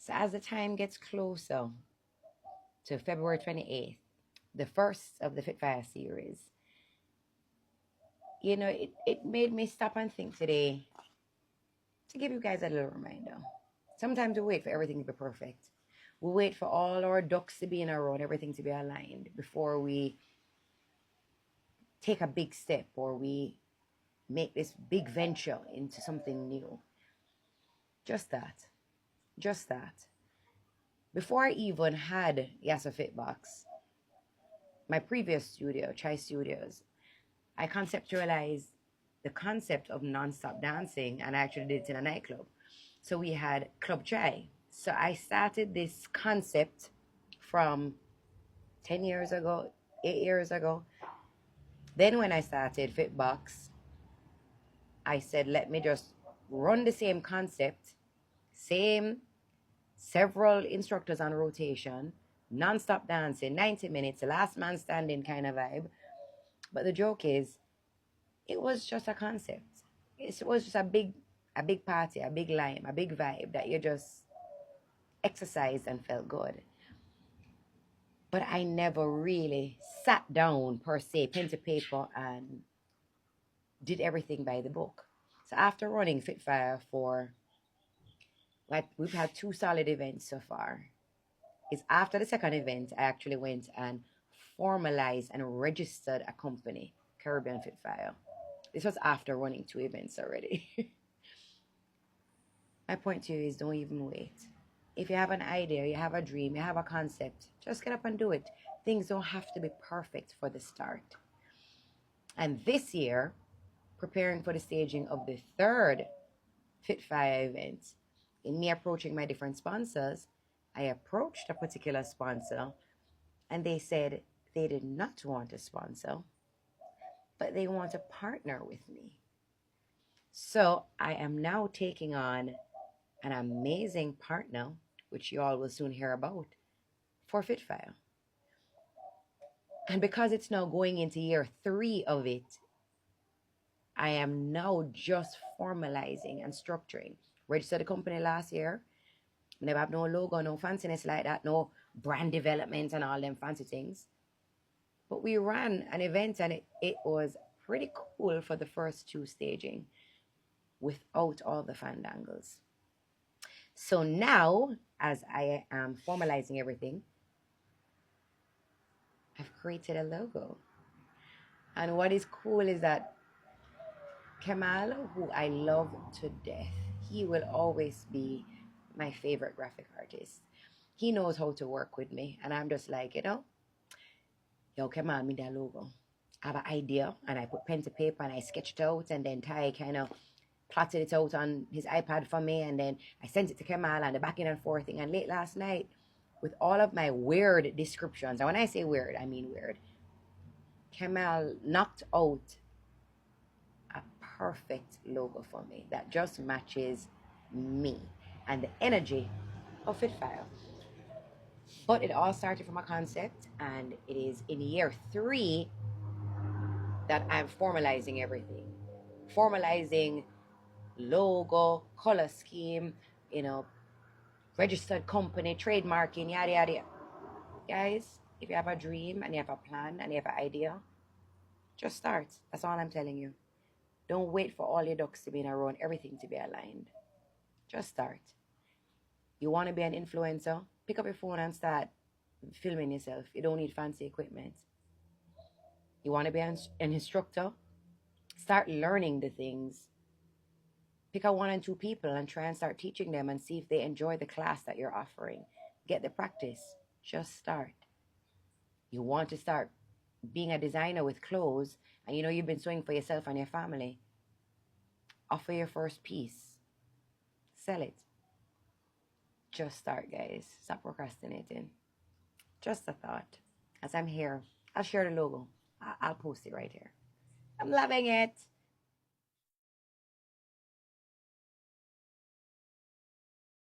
So as the time gets closer to February 28th, the first of the Fit Fire series, it made me stop and think today to give you guys a little reminder. Sometimes we wait for everything to be perfect. We wait for all our ducks to be in a row and everything to be aligned before we take a big step or we make this big venture into something new. Just that. Just that. Before I even had Yasa Fitbox, my previous studio, Chai Studios, I conceptualized the concept of non-stop dancing, and I actually did it in a nightclub. So we had Club Chai. So I started this concept from 10 years ago, 8 years ago. Then when I started Fitbox, I said, let me just run the same concept, same several instructors on rotation, non-stop dancing, 90 minutes, the last man standing kind of vibe. But the joke is, it was just a concept. It was just a big party, a big lime, a big vibe that you just exercised and felt good. But I never really sat down per se, pen to paper, and did everything by the book. So after running Fitfire for, like, we've had 2 solid events so far. It's after the second event, I actually went and formalized and registered a company, Caribbean Fitfire. This was after running 2 events already. My point to you is, don't even wait. If you have an idea, you have a dream, you have a concept, just get up and do it. Things don't have to be perfect for the start. And this year, preparing for the staging of the 3rd Fitfire event, in me approaching my different sponsors, I approached a particular sponsor and they said they did not want to sponsor, but they want to partner with me. So I am now taking on an amazing partner, which you all will soon hear about, for Fitfire. And because it's now going into year 3 of it, I am now just formalizing and structuring. Registered the company last year. Never have no logo, no fanciness like that, no brand development and all them fancy things. But we ran an event and it was pretty cool for the first 2 staging without all the fandangles. So now, as I am formalizing everything, I've created a logo. And what is cool is that Kemal, who I love to death, he will always be my favorite graphic artist. He knows how to work with me. And I'm just like, yo, Kemal, me that logo. I have an idea and I put pen to paper and I sketched it out, and then Ty kind of plotted it out on his iPad for me, and then I sent it to Kemal and the back and forth thing. And late last night, with all of my weird descriptions, and when I say weird, I mean weird, Kemal knocked out a perfect logo for me that just matches me and the energy of Fitfire. But it all started from a concept, and it is in year 3 that I'm formalizing everything. Formalizing logo, color scheme, registered company, trademarking, yada, yada. Guys, if you have a dream and you have a plan and you have an idea, just start. That's all I'm telling you. Don't wait for all your ducks to be in a row and everything to be aligned. Just start. You want to be an influencer? Pick up your phone and start filming yourself. You don't need fancy equipment. You want to be an instructor? Start learning the things. Pick out 1 and 2 people and try and start teaching them and see if they enjoy the class that you're offering. Get the practice. Just start. You want to start being a designer with clothes, and you've been sewing for yourself and your family. Offer your first piece. Sell it. Just start, guys. Stop procrastinating. Just a thought. As I'm here, I'll share the logo. I'll post it right here. I'm loving it.